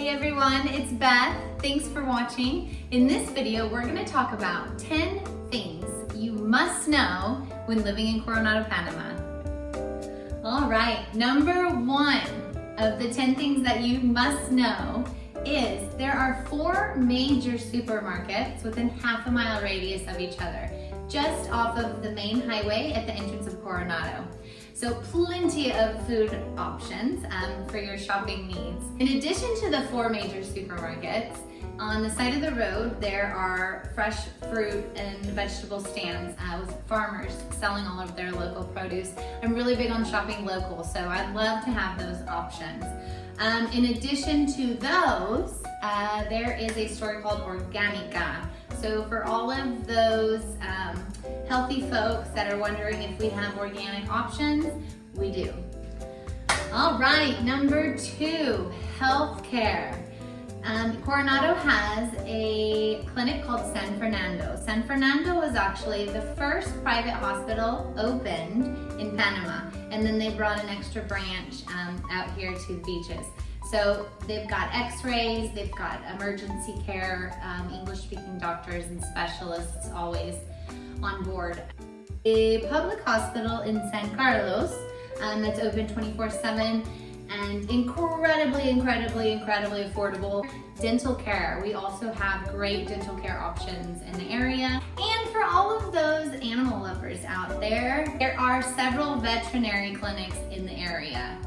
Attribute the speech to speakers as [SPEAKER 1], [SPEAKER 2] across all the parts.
[SPEAKER 1] Hey everyone, it's Beth. Thanks for watching. In this video, we're going to talk about 10 things you must know when living in Coronado, Panama. All right, number one of the 10 things that you must know is there are 4 major supermarkets within half-a-mile radius of each other, just off of the main highway at the entrance of Coronado. So plenty of food options for your shopping needs. In addition to the 4 major supermarkets, on the side of the road there are fresh fruit and vegetable stands with farmers selling all of their local produce. I'm really big on shopping local, so I'd love to have those options. In addition to those, there is a store called Organica. So for all of those healthy folks that are wondering if we have organic options, we do. All right, number 2, healthcare. Coronado has a clinic called San Fernando. San Fernando was actually the first private hospital opened in Panama, and then they brought an extra branch out here to the beaches. So they've got x-rays, they've got emergency care, English-speaking doctors and specialists always on board. A public hospital in San Carlos that's open 24/7 and incredibly affordable. Dental care, we also have great dental care options in the area. And for all of those animal lovers out there, there are several veterinary clinics in the area.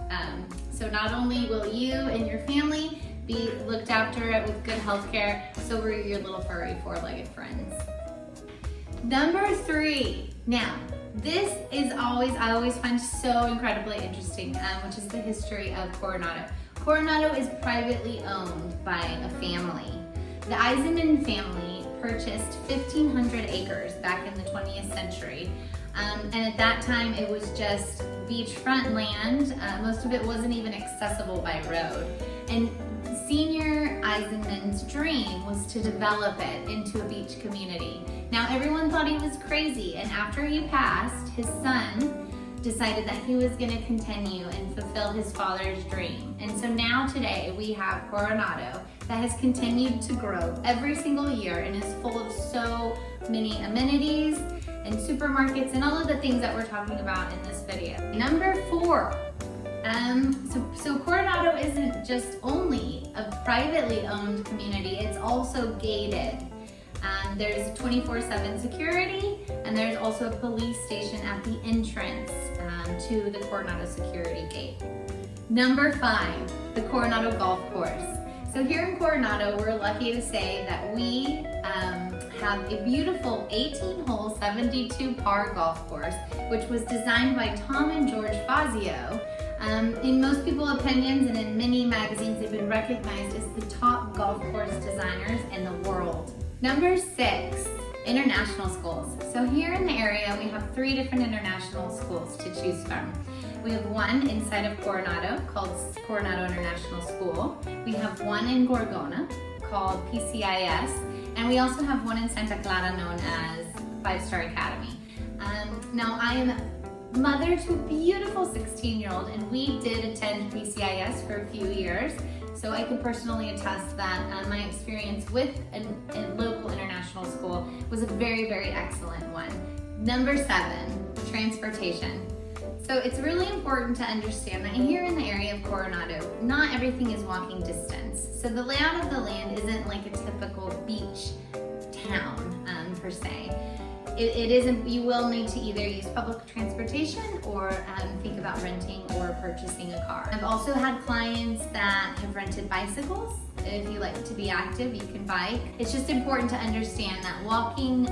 [SPEAKER 1] So not only will you and your family be looked after with good health care, so will your little furry 4-legged friends. Number 3, now this is I always find so incredibly interesting, which is the history of Coronado. Coronado is privately owned by a family. The Eisenman family purchased 1,500 acres back in the 20th century. And at that time it was just beachfront land. Most of it wasn't even accessible by road. And Senior Eisenman's dream was to develop it into a beach community. Now everyone thought he was crazy, and after he passed, his son decided that he was going to continue and fulfill his father's dream. And so now today we have Coronado that has continued to grow every single year and is full of so many amenities and supermarkets and all of the things that we're talking about in this video. Number 4, so Coronado isn't just only a privately owned community, it's also gated. There's 24/7 security, and there's also a police station at the entrance to the Coronado security gate. Number 5, the Coronado Golf Course. So here in Coronado, we're lucky to say that we have a beautiful 18-hole 72-par golf course, which was designed by Tom and George Fazio. In most people's opinions and in many magazines, they've been recognized as the top golf course designers in the world. Number 6, international schools. So here in the area, we have 3 different international schools to choose from. We have one inside of Coronado called Coronado International School. We have one in Gorgona called PCIS, and we also have one in Santa Clara known as 5-Star Academy. Now I am mother to a beautiful 16-year-old, and we did attend PCIS for a few years, so I can personally attest that my experience with a local international school was a very excellent one. Number 7, transportation. So it's really important to understand that here in the area of Coronado, not everything is walking distance. So the layout of the land isn't like a typical beach town per se. It isn't. You will need to either use public transportation or think about renting or purchasing a car. I've also had clients that have rented bicycles. If you like to be active, you can bike. It's just important to understand that walking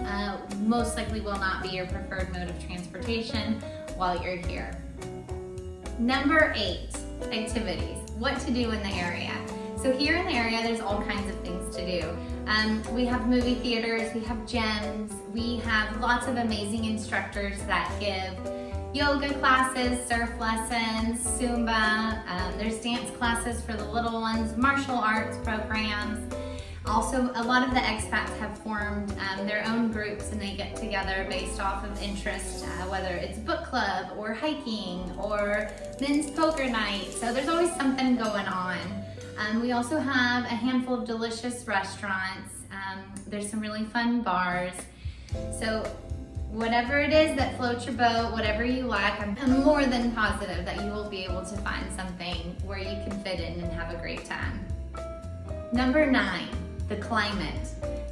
[SPEAKER 1] most likely will not be your preferred mode of transportation while you're here. Number 8, activities. What to do in the area. So here in the area, there's all kinds of things to do. We have movie theaters, we have gyms, we have lots of amazing instructors that give yoga classes, surf lessons, Zumba, there's dance classes for the little ones, martial arts programs. Also, a lot of the expats have formed their own groups, and they get together based off of interest, whether it's book club or hiking or men's poker night. So there's always something going on. We also have a handful of delicious restaurants. There's some really fun bars. So whatever it is that floats your boat, whatever you like, I'm more than positive that you will be able to find something where you can fit in and have a great time. Number 9, the climate.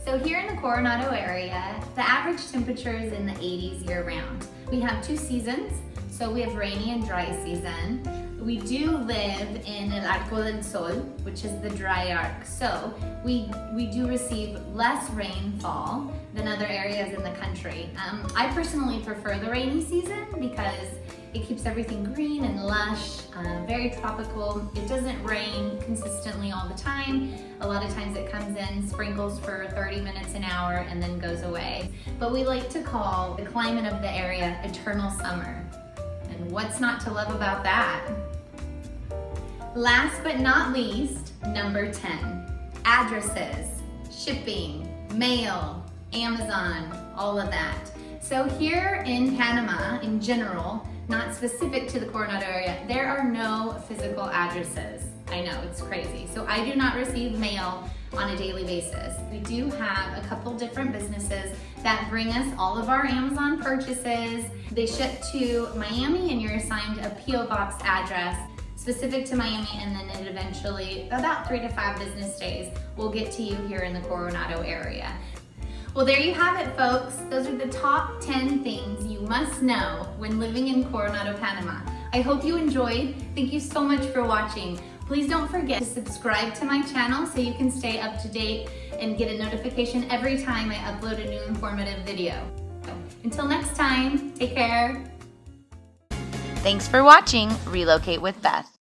[SPEAKER 1] So here in the Coronado area, the average temperature is in the 80s year round. We have 2 seasons, so we have rainy and dry season. We do live in El Arco del Sol, which is the dry arc. So we do receive less rainfall than other areas in the country. I personally prefer the rainy season because it keeps everything green and lush, very tropical. It doesn't rain consistently all the time. A lot of times it comes in, sprinkles for 30 minutes an hour, and then goes away. But we like to call the climate of the area eternal summer. And what's not to love about that? Last but not least, number 10, addresses, shipping, mail, Amazon, all of that. So here in Panama, in general, not specific to the Coronado area, there are no physical addresses. I know, it's crazy. So I do not receive mail on a daily basis. We do have a couple different businesses that bring us all of our Amazon purchases. They ship to Miami and you're assigned a P.O. Box address specific to Miami, and then it eventually, about 3 to 5 business days, will get to you here in the Coronado area. Well, there you have it, folks. Those are the top 10 things you must know when living in Coronado, Panama. I hope you enjoyed. Thank you so much for watching. Please don't forget to subscribe to my channel so you can stay up to date and get a notification every time I upload a new informative video. Until next time, take care.
[SPEAKER 2] Thanks for watching Relocate with Beth.